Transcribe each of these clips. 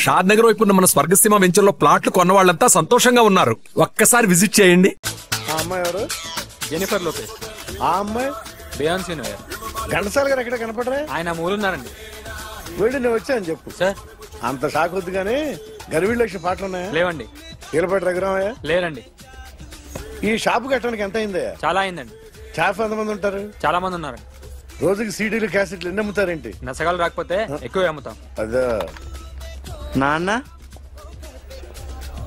షాద్ నగర్ వైపు ఉన్న మన స్వర్గసీమ వెంచర్ లో ప్లాట్లు కొన్న వాళ్ళంతా సంతోషంగా ఉన్నారు. ఒక్కసారి విజిట్ చేయండి. ఆ అమ్మాయి ఎవరు? జెనిఫర్ లోపే. ఆ అమ్మాయి బేయాన్సీ నోయర్. ఘంటసాల గారు ఎక్కడ కనపడరా? ఆయన మూలున్నారండి. వెళ్ళి నేను వచ్చాను చెప్పు సార్. అంత షాక్ వద్దు కానీ గర్వీళ్ళ లక్ష పాటలు ఉన్నాయా? లేవండి. కీలపాటి రఘురామయ్య లేరండి. ఈ షాపు కట్టడానికి ఎంత అయిందయ్యా? చాలా అయిందండి. షాప్ ఎంతమంది ఉంటారు? చాలా మంది ఉన్నారండి. రోజుకి సీడీలు క్యాసెట్లు ఎన్ని అమ్ముతారేంటి? నసగాలు రాకపోతే ఎక్కువ అమ్ముతాం. అదే నాన్న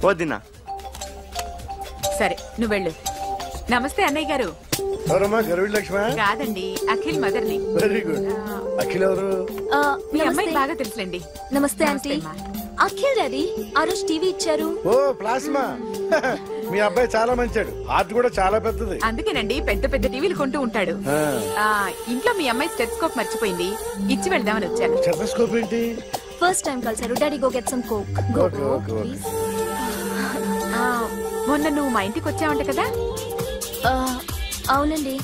వదినా. సరే నువ్వు వెళ్ళు. నమస్తే అన్నయ్య గారు. ఎవరమ్మా? గర్వీళ్ళ లక్ష్మ కాదండి, అఖిల్ మదర్ని. Very good. అఖిల్ ఎవరు? మీ అమ్మాయి బాగా తెలుసులేండి. నమస్తే ఆంటీ. అఖిల్ డాడీ ఆ రోజు టీవీ ఇచ్చారు. ఓ ప్లాస్మా. మీ అబ్బాయి చాలా మంచాడు. హార్ట్ కూడా చాలా పెద్దది. అందుకేనండి పెద్ద పెద్ద టీవీలు కొంటూ ఉంటాడు. ఇంట్లో మీ అమ్మాయి స్టెథోస్కోప్ మర్చిపోయింది, ఇచ్చి వెళ్దామని వచ్చాను. స్టెథోస్కోప్ ఏంటి? ఫస్ట్ టైం కలిసారు. Daddy go get some coke. Go go please. మొన్న నువ్వు మా ఇంటికి వచ్చావంట కదా? అవునండి,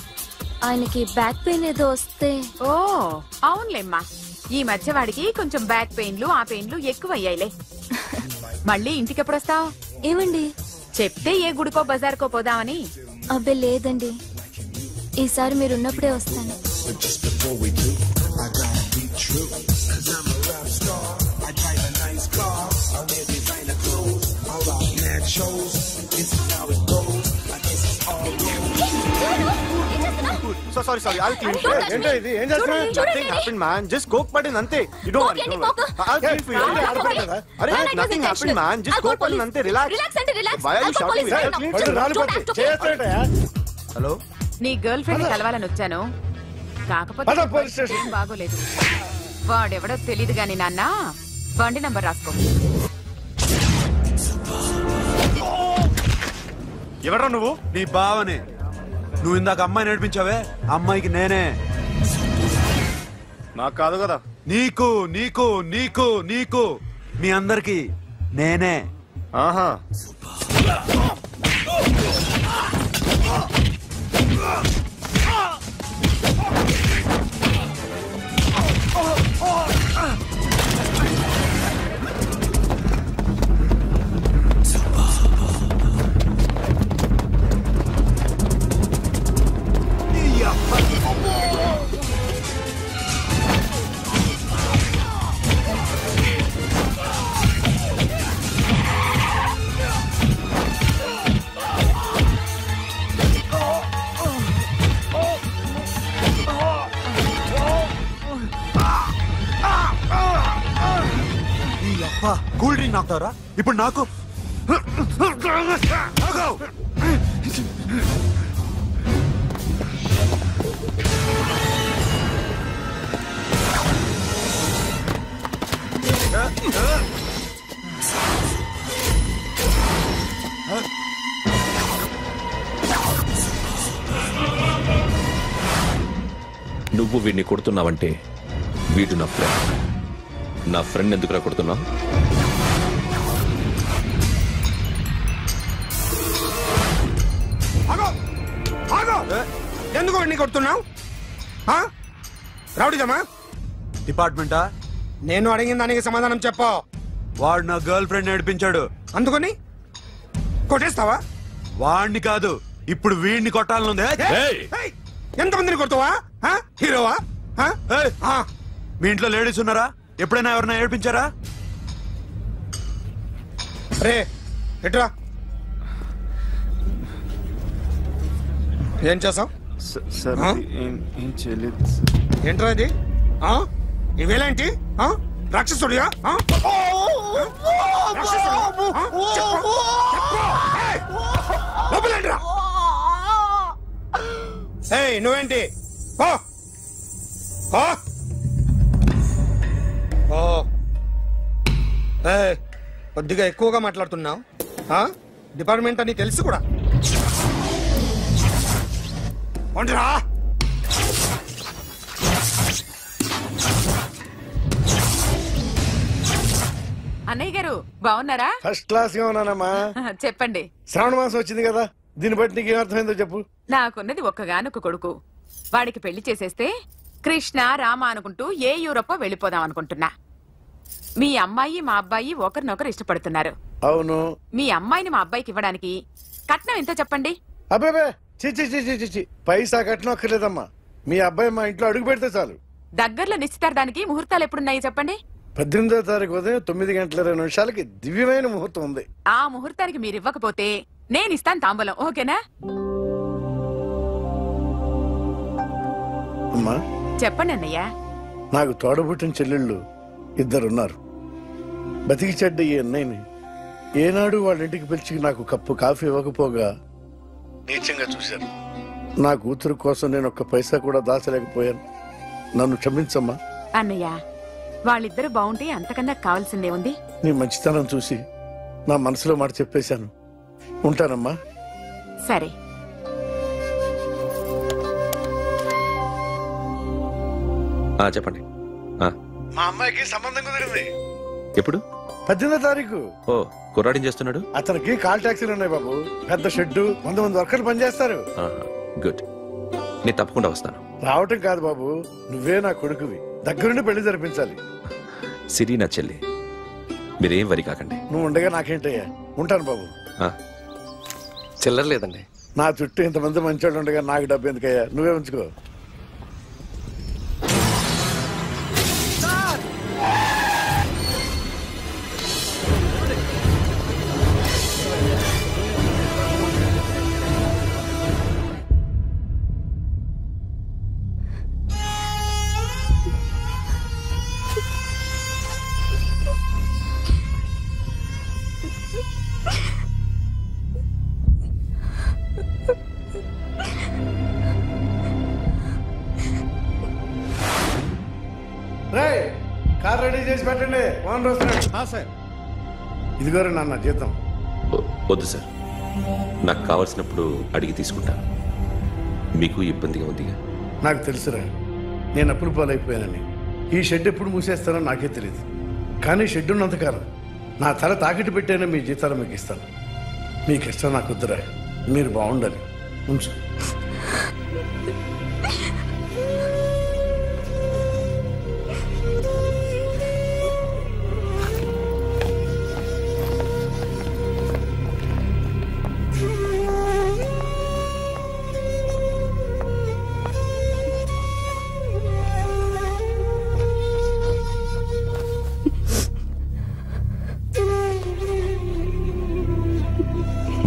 ఆయనకి బ్యాక్ పెయిన్ ఏదో వస్తే. ఓ అవునులేమ్మా, ఈ మధ్య వాడికి కొంచెం బ్యాక్ పెయిన్లు ఆ పెయిన్లు ఎక్కువ అయ్యాయిలే. మళ్ళీ ఇంటికి ఎప్పుడు వస్తావు? ఏమండి చెప్తే ఏ గుడికో బజార్కో పోదామని. అబ్బే లేదండి, ఈసారి మీరున్నప్పుడే వస్తాను. Sorry, I'll clean it. ఏంటో ఇది? ఏం చేస్తున్నా? Nothing happened, man. Just coke putting ante. You don't worry. I'll clean for you. Arey, nothing happened, man. Just coke putting ante. Relax. Why are you shouting? Hello, నీ girl friend కలవాలని వచ్చాను. కాకపోతే ఏం బాగోలేదు. వాడెవడో తెలీదు గాని నాన్న, బండి నంబర్ రాసుకో. ఎవరా నువ్వు? నీ బావనే. నువ్వు ఇందాక అమ్మాయి నడిపించావే, అమ్మాయికి నేనే. నాకు కాదు కదా. నీకు నీకు నీకు నీకు మీ అందరికి నేనే. ఆహా. కూల్ డ్రింక్ నాకుతారా ఇప్పుడు? నాకు నువ్వు వీడిని కొడుతున్నావంటే వీడు నా ఫ్రెండ్. నా ఫ్రెండ్ ఎందుకురా కొడుతున్నావు? ఎందుకు వాడిని కొడుతున్నావు? రౌడీదమ్మా? డిపార్ట్మెంటా? నేను అడిగిన దానికి సమాధానం చెప్పు. వాడు నా గర్ల్ ఫ్రెండ్ నడిపించాడు. అందుకని కొట్టేస్తావా? వాడిని కాదు, ఇప్పుడు వీడిని కొట్టాలనుంది. ఎంతమందిని కొడతావా? హీరోవా? మీ ఇంట్లో లేడీస్ ఉన్నారా? ఎప్పుడైనా ఎవరైనా ఏడిపించారా? రే ఎట్రా, ఏం చేసావు? ఏం చేయలేదు. ఏంట్రా ఇది? ఇవేలేంటి? రాక్షసుడియా? లోపలేంట్రా? నువ్వేంటి? కొద్దిగా ఎక్కువగా మాట్లాడుతున్నావు. డిపార్ట్మెంట్ అని తెలుసు కూడా. ఒంటరా అన్నయ్య గారు బాగున్నారా? ఫస్ట్ క్లాస్ గా ఉన్నానమ్మా. చెప్పండి. శ్రావణ మాసం వచ్చింది కదా, దీన్ని బట్టి నీకు ఏమర్థమైందో చెప్పు. నాకున్నది ఒక్కగానొక్క కొడుకు. వాడికి పెళ్లి చేసేస్తే కృష్ణ రామ అనుకుంటూ ఏ యూరోప్ వెళ్ళిపోదాం అనుకుంటున్నా. మీ అమ్మాయి మా అబ్బాయి ఒకరినొకరు ఇష్టపడుతున్నారు. అవును. మీ అమ్మాయిని మా అబ్బాయికి ఇవ్వడానికి కట్నం ఎంతో చెప్పండి. అబ్బాబే చిచి పైసా కట్నం అక్కర్లేదమ్మా. మీ అబ్బాయి మా ఇంట్లో అడుగు పెడితే చాలు. దగ్గరలో నిశ్చితార్థానికి ముహూర్తాలు ఎప్పుడున్నాయి చెప్పండి. 18వ తారీఖు ఉదయం 9:20 దివ్యమైన ముహూర్తం ఉంది. ఆ ముహూర్తానికి మీరు ఇవ్వకపోతే నేను ఇస్తాను తాంబూలం. ఓకేనా? అమ్మా చెప్పండి అన్నయ్య. నాకు తోడబుట్టిన చెల్లెళ్ళు 2 ఉన్నారు. బతికి చెడ్డ ఈ అన్నయ్యని ఏనాడు వాళ్ళ ఇంటికి పిలిచి నాకు కప్పు కాఫీ ఇవ్వకపోగా నీచంగా చూశాను. నా కూతురు కోసం నేను ఒక్క పైసా కూడా దాచలేకపోయాను. నన్ను క్షమించమ్మా. అన్నయ్య, వాళ్ళిద్దరు బాగుంటే అంతకన్నా కావాల్సిందే ఉంది. నీ మంచితనం చూసి నా మనసులో మాట చెప్పేశాను. ఉంటానమ్మా. సరే. చెప్పండి. మా అమ్మాయికి సంబంధం కుదిరింది. ఎప్పుడు? 18వ తారీఖు. ఓ, కుర్రాడిని చేస్తున్నాడు. అతనికి కాల్ టాక్సీలు ఉన్నాయి బాబు. పెద్ద షెడ్డు, 100 మంది వర్కర్లు పనిచేస్తారు. గుడ్. నేను తప్పకుండా వస్తాను. రావటం కాదు బాబు, నువ్వే నా కొడుకువి. దగ్గరుండి పెళ్లి జరిపించాలి. సిరి నా చెల్లి, మీరేం వరి కాకండి. నువ్వు ఉండగా నాకేంటయ్యా. ఉంటాను బాబు. చిల్లర లేదండి. నా చుట్టూ ఇంతమంది మంచోళ్ళు ఉండగా నాకు డబ్బు ఎందుకయ్యా? నువ్వే ఉంచుకో. కార్ రెడీ చేసి పెట్టండి. ఓనర్ వస్తున్నాడు. ఇదిగోరు నాన్న జీతం. వద్దు సార్, నాకు కావలసినప్పుడు అడిగి తీసుకుంటాను. మీకు ఇబ్బందిగా ఉందిగా? నాకు తెలుసురా, నేను అప్పులు పాలైపోయానని. ఈ షెడ్ ఎప్పుడు మూసేస్తానో నాకే తెలియదు. కానీ షెడ్ ఉన్నంతకాలం నా తల తాకిట్టు పెట్టానో మీ జీతాలు మీకు ఇస్తాను. మీకు ఇష్టం నాకు వద్దురా. మీరు బాగుండాలి. ఉంచు.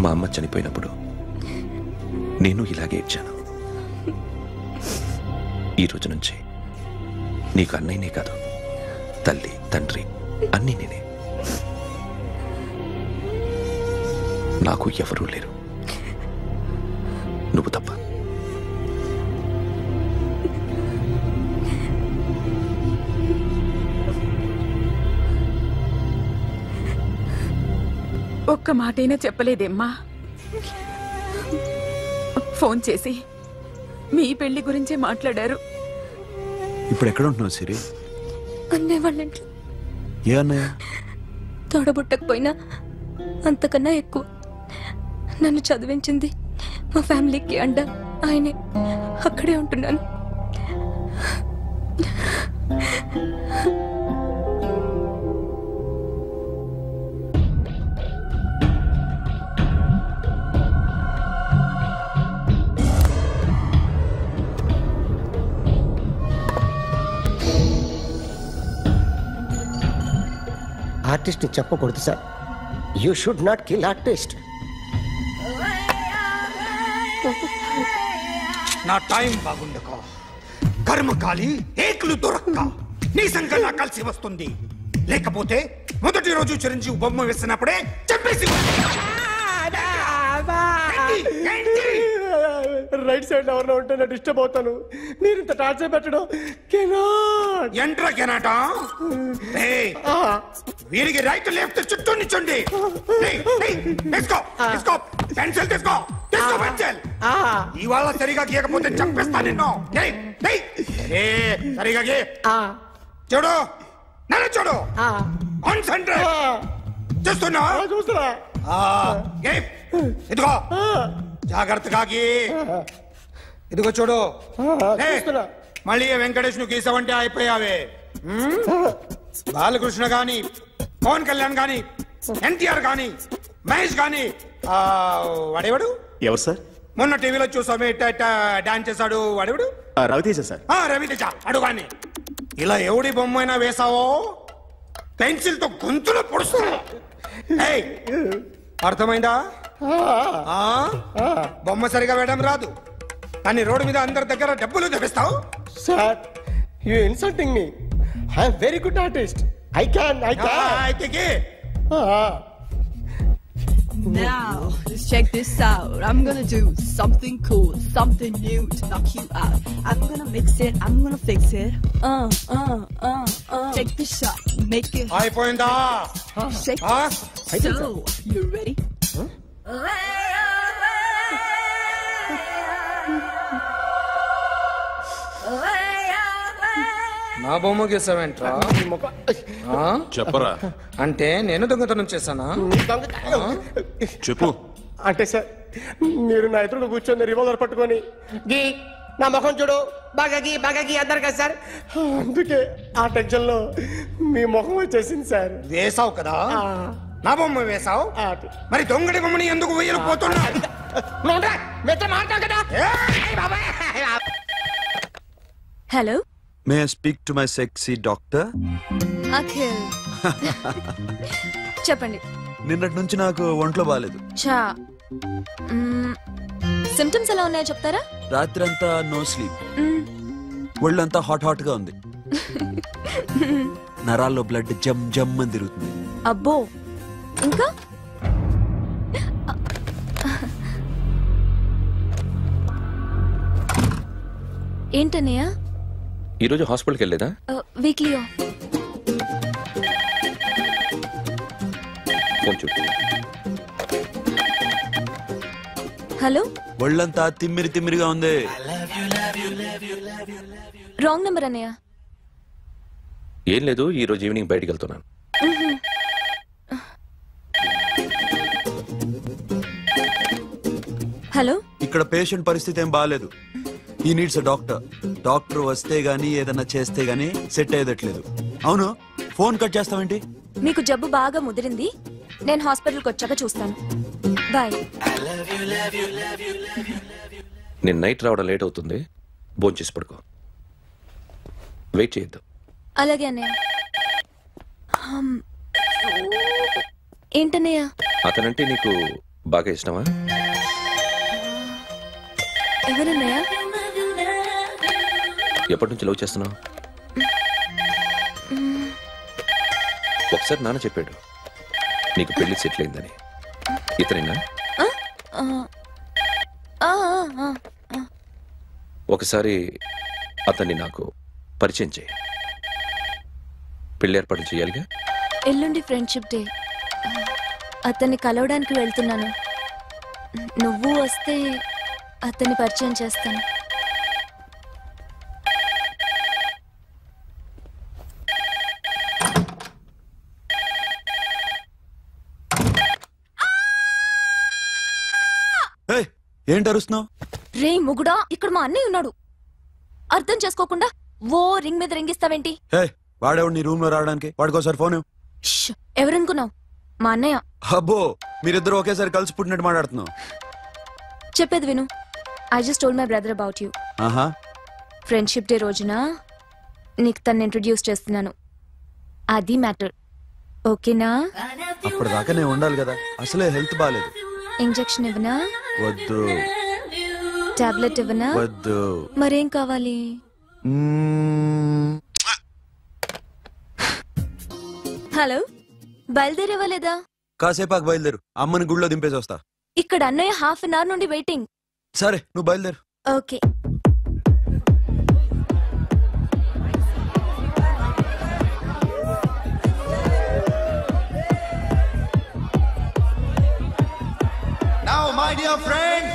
మా అమ్మ చనిపోయినప్పుడు నేను ఇలాగే ఇచ్చాను. ఈ రోజు నుంచి నీకు అన్నయ్యనే కాదు, తల్లి తండ్రి అన్నీ నేనే. నాకు ఎవరూ లేరు, నువ్వు తప్ప. ఒక్క మాటైనా చెప్పలేదేమ్మా? ఫోన్ చేసి మీ పెళ్లి గురించే మాట్లాడారు. ఇప్పుడు ఎక్కడ ఉంటున్నావు సిరి? అన్నయ్య వాళ్ళ ఇంట్లో. ఏ అన్నయ్య? తోడబుట్టకపోయినా అంతకన్నా ఎక్కువ నన్ను చదివించింది మా ఫ్యామిలీకి అండ ఆయనే. అక్కడే ఉంటున్నాను. ఆర్టిస్ట్ ని చెప్పకూడదు sir. You should not kill artist. నా టైం బాగుండకో, కర్మకాలి ఏకులు దొరక్క నీ సంకల్లా కలిసి వస్తుంది. లేకపోతే మొదటి రోజు చిరంజీవి బొమ్మ వేసినప్పుడే చెప్పేసి రైట్ సైడ్ ఎవరిలో ఉంటే నేను డిస్టర్బ్ అవుతాను. మీరు ఇంత టార్చర్ పెట్టడం ఎంట్రా కెనాట. వీరికి రైట్ లెఫ్ట్ చుట్టూ నిచ్చండి. పెన్సిల్ తీసుకో, పెన్సిల్. ఇవాళ సరిగా గీయకపోతే చంపేస్తా నిన్ను. సరిగా గీ. చూడు, నన్ను చూడు. కాన్సంట్రేట్ చూస్తున్నా. ఇదిగో జాగ్రత్తగా గీ. ఇదిగో చూడు. మళ్ళీ వెంకటేష్ ను గీసావంటే అయిపోయావే. బాలకృష్ణ గాని, పవన్ కళ్యాణ్ గాని, ఎన్టీఆర్ గాని, మహేష్ గాని, వాడేవాడు ఎవరు సార్? మొన్న టీవీలో చూసామే డాన్స్ చేశాడు వాడేవాడు? రవితేజ సార్. రవితేజ అడుగాని. ఇలా ఎవడి బొమ్మ అయినా వేసావో పెన్సిల్ తో గొంతులో పొడుస్తున్నా. అర్థమైందా? బొమ్మ సరిగా వేయడం రాదు కానీ రోడ్డు మీద అందరి దగ్గర డబ్బులు తెప్పిస్తావు. Sir, you insulting me. I am very good artist. I can. Now, let's check this out. I'm gonna do something cool, something new to knock you out. I'm gonna mix it, I'm gonna fix it. Take the shot, make it. అయిపోయిందా? Shake it. So, you ready? నా బొమ్మ గీసావేంట్రా? చెప్పరా. అంటే నేను దొంగతనం చేశానా? చెప్పు. అంటే సార్, మీరు నా ఎదురు కూర్చొని రివాల్వర్ పట్టుకొని గీ నా ముఖం చూడు బాగా గీ అన్నారు కదా సార్. అందుకే ఆ టెన్షన్ లో మీ ముఖం వచ్చేసింది సార్. వేసావు కదా, నా బొమ్మ వేసావు. మరి దొంగడి బొమ్మని ఎందుకు వేయలేకపోతున్నా? Hello, may I speak to my sexy doctor? Akhil. చెప్పండి. నిన్నటి నుంచి నాకు ఒంట్లో బాగాలేదు. చా, సిమ్టమ్స్ ఎలా ఉన్నాయో చెప్తారా? రాత్రి అంతా నో స్లీప్, ఒళ్ళంతా హాట్ గా ఉంది, నరాల్లో బ్లడ్ జమ్ జమ్ అని తిరుగుతుంది. అబ్బో, ఇంకా? ఏంటన్నయ్య? ఈరోజు హాస్పిటల్కి వెళ్ళేదా? వీక్లీ ఫోన్ చూడు. హలో, ఒళ్ళంతా తిమ్మిరిగా ఉంది. రాంగ్ నెంబర్ అన్నయ్య. ఏం లేదు, ఈరోజు ఈవినింగ్ బయటికి వెళ్తున్నాను. హలో, ఇక్కడ పేషెంట్ పరిస్థితి ఏం బాగాలేదు. ఈ నీడ్స్ డాక్టర్. డాక్టర్ వస్తే గానీ ఏదన్నా చేస్తే గానీ సెట్ అయ్యేదట్లేదు. అవును, ఫోన్ కట్ చేస్తావేంటి? మీకు జబ్బు బాగా ముదిరింది, నేను హాస్పిటల్కి వచ్చాక చూస్తాను. బాయ్. నేను నైట్ రావడం లేట్ అవుతుంది, భోంచేసి పడుకో. వెయిట్ చేయొద్దు. అలాగే అన్నయ్య. ఏంటన్నయ్య? అతనంటే నీకు బాగా ఇష్టమా? ఎవరన్నయ్య? ఎప్పటి నుంచి లవ్ చేస్తున్నావు? ఒకసారి నాన్న చెప్పాడు నీకు పెళ్లి సెటిల్ అయిందని. ఇతనేనా? ఒకసారి అతన్ని నాకు పరిచయం చేయి. పెళ్లి ఏర్పాటు చేయాలిగా. ఎల్లుండి ఫ్రెండ్షిప్ డే, అతన్ని కలవడానికి వెళ్తున్నాను. నువ్వు వస్తే అతన్ని పరిచయం చేస్తాను. ఏంటి అరుస్తున్నావు? రే ముగుడా, ఇక్కడ మా అన్నయ్య ఉన్నాడు. అర్థం చేసుకోకుండా ఓ రింగ్ మీద రింగిస్తావేంటి? వాడేవాడు నీ రూమ్ లో రావడానికి? వాడికోసారి ఫోన్. ఎవరనుకున్నావు? మా అన్నయ్య. అబ్బో, మీరిద్దరు ఒకేసారి కలిసి పుట్టినట్టు మాట్లాడుతున్నావు. చెప్పేది విను. I just told my brother about you. Friendship day రోజున నీకు తను ఇంట్రొడ్యూస్ చేస్తున్నాను. అది మ్యాటర్. ఓకేనా? అప్పటిదాకా నేను ఉండాలి కదా, అసలే హెల్త్ బాగాలేదు. ఇంజెక్షన్ ఇవ్వనా? వద్దు. టాబ్లెట్ ఇవ్వనా? వద్దు. మరేం కావాలి? హలో, బయలుదేరేవాలేదా? కాసేపాకు బయలుదేరు, అమ్మని గుళ్ళో దింపేసి వస్తా. ఇక్కడ అన్నయ్య హాఫ్ అన్ అవర్ నుండి వెయిటింగ్. సరే, నువ్వు బయలుదేరు. Okay. Now, my dear friend,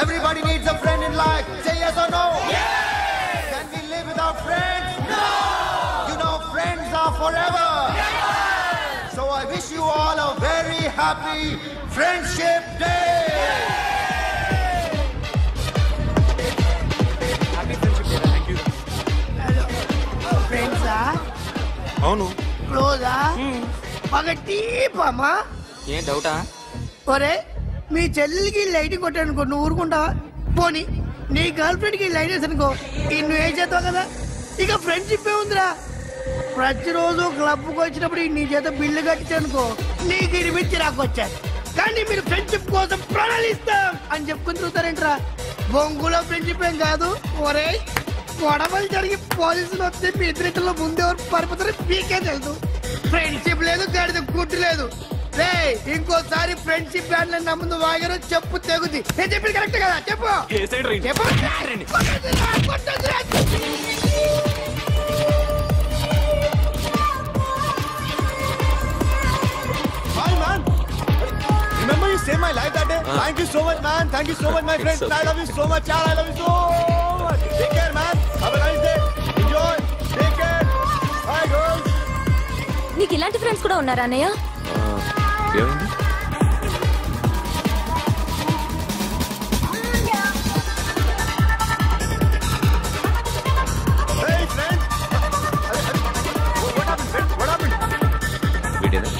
everybody needs a friend in life. Say yes or no? Yes! Can we live without friends? No! You know, friends are forever. Yes! So I wish you all a very happy Friendship Day! Happy Friendship Day. Thank you. Friends are అవును. రోజా పగటీపమ్మా ఏం డౌటా? ఒరే మీ చెల్లెలికి lighting కొట్టానుకో నువ్వు ఊరుకుంటావా? పోనీ నీ girl friend కి light వేసి అనుకో నువ్వు ఏం చేస్తావు కదా. ఇక ఫ్రెండ్షిప్ ఏ ఉందిరా. ప్రతిరోజు క్లబ్కి వచ్చినప్పుడు నీ చేత బిల్లు కట్టించనుకో నీకు ఇరిమిచ్చి రాకొచ్చాను. కానీ మీరు ఫ్రెండ్షిప్ కోసం ప్రణాళిస్తాం అని చెప్పుకుని చూస్తారేంట్రా? బొంగులో ఫ్రెండ్షిప్ ఏం కాదు. ఒరే గొడవలు జరిగి పోలీసులు వస్తే మీ ఇద్దరిలో ముందెవరు పరిపోతారు మీకే తెలుసు. ఫ్రెండ్షిప్ లేదు గడిద గుడ్డు లేదు. రే ఇంకోసారి ఫ్రెండ్షిప్ బ్యాండ్ నా ముందు వాగారు చెప్పు తెగుద్ది. నేను చెప్పింది కరెక్ట్ కదా? చెప్పు Remember you saved my life that day? Thank you so much, man. Thank you so much, my friends. I love you so much, child. I love you so much. Take care, man. Have a nice day. Enjoy. Take care. Bye, girls. నీకు ఇలాంటి friends కూడా ఉన్నారా అన్నయ్య? ఏమైంది? Hey, friend. What happened, friend? What happened? వీడేనా?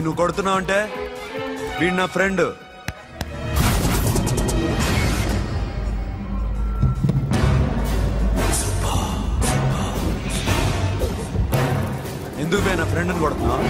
నువ్వు కొడుతున్నావు అంటే వీడు నా ఫ్రెండ్. ఎందుకు నా ఫ్రెండ్ని కొడుతున్నావు?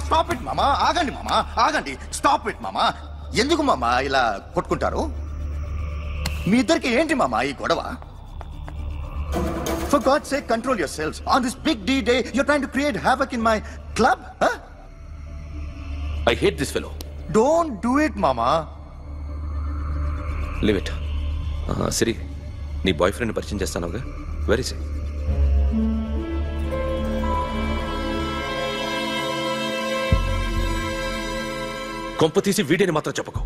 స్టాప్ ఇట్ మామా. ఆగండి మామా, ఆగండి. స్టాప్ ఇట్ మామా. ఎందుకు మామా ఇలా కొట్టుకుంటారు? మీ ఇద్దరికి ఏంటి మామా ఈ గొడవ? For God's sake, control yourselves. On this big D day, you're trying to create havoc in my club? Huh? I hate this fellow. Don't do it, mama. Leave it. Siri, నీ బాయ్ ఫ్రెండ్ పరిచయం చేస్తానుగా. Very సే. కొంప తీసి వీడిని మాత్రం చెప్పకు.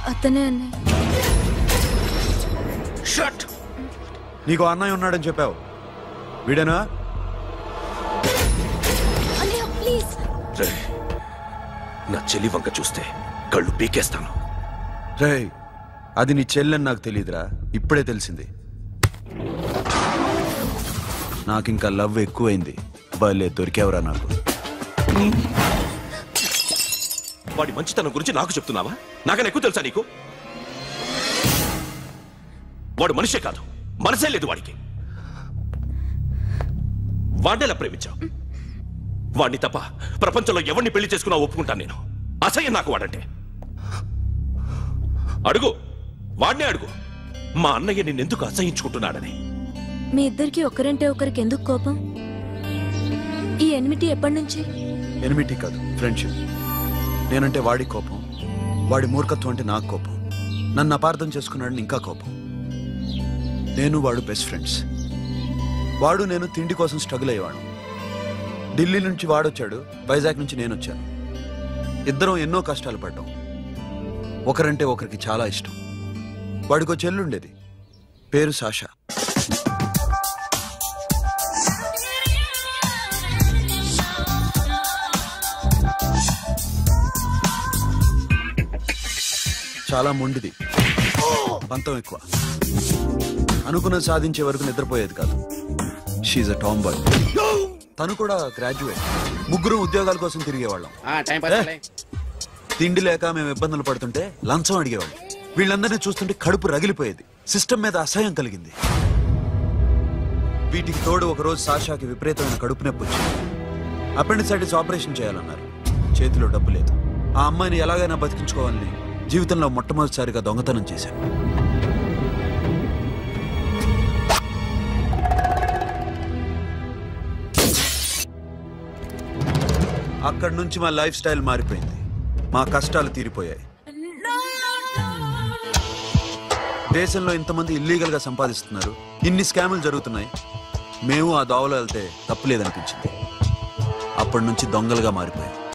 అతనే అన్నయ్య. Shut. నీకు అన్నయ్య ఉన్నాడని చెప్పావు, వీడేనా? నా చెల్లి వంక చూస్తే కళ్ళు పీకేస్తాను. రే, అది నీ చెల్లెని నాకు తెలియదురా, ఇప్పుడే తెలిసింది. నాకింకా లవ్ ఎక్కువైంది. భలే దొరికావురా నాకు. వాడి మంచితనం గురించి నాకు చెప్తున్నావా? నాకన్నా ఎక్కువ తెలుసా నీకు? వాడు మనిషే కాదు, మనసే లేదు వాడికి. వాడేలా ప్రేమించావు? వాడిని తప్ప ప్రపంచంలో ఎవరిని పెళ్లి చేసుకున్నా ఒప్పుకుంటాను నేను. అసహ్యం నాకు వాడంటే. అడుగు, వాడినే అడుగు, మా అన్నయ్య నిన్నెందుకు అసహించుకుంటున్నాడని. మీ ఇద్దరికి ఒకరంటే ఒకరికి ఎందుకు కోపం? ఈ ఎనిమిటీ ఎప్పటి నుంచి? ఎనిమిటీ కాదు, ఫ్రెండ్షిప్. నేనంటే వాడి కోపం, వాడి మూర్ఖత్వం అంటే నాకు కోపం. నన్ను అపార్థం చేసుకున్నాడని ఇంకా కోపం. నేను వాడు బెస్ట్ ఫ్రెండ్స్. వాడు నేను తిండి కోసం స్ట్రగుల్ అయ్యేవాడు. ఢిల్లీ నుంచి వాడొచ్చాడు, వైజాగ్ నుంచి నేను వచ్చాను. ఇద్దరం ఎన్నో కష్టాలు పడ్డాం. ఒకరంటే ఒకరికి చాలా ఇష్టం. వాడికో చెల్లుండేది, పేరు సాషా. చాలా మొండిది, పంతం ఎక్కువ. అనుకున్నది సాధించే వరకు నిద్రపోయేది కాదు. She a tomboy. తను కూడా గ్రాడ్యుయేట్. ముగ్గురు ఉద్యోగాల కోసం తిరిగేవాళ్ళం. తిండి లేక మేము ఇబ్బందులు పడుతుంటే లంచం అడిగేవాళ్ళం. వీళ్ళందరినీ చూస్తుంటే కడుపు రగిలిపోయేది. సిస్టమ్ మీద అసహ్యం కలిగింది. వీటికి తోడు ఒకరోజు సాషాకి విపరీతమైన కడుపు నొప్పి వచ్చింది. అపెండిసైటిస్ ఆపరేషన్ చేయాలన్నారు. చేతిలో డబ్బు లేదు. ఆ అమ్మాయిని ఎలాగైనా బతికించుకోవాలని జీవితంలో మొట్టమొదటిసారిగా దొంగతనం చేశాను. అక్కడి నుంచి మా లైఫ్ స్టైల్ మారిపోయింది. మా కష్టాలు తీరిపోయాయి. దేశంలో ఇంతమంది ఇల్లీగల్ గా సంపాదిస్తున్నారు, ఇన్ని స్కాములు జరుగుతున్నాయి. మేము ఆ దోవలో వెళ్తే తప్పులేదనిపించింది. అప్పటి నుంచి దొంగలుగా మారిపోయాం.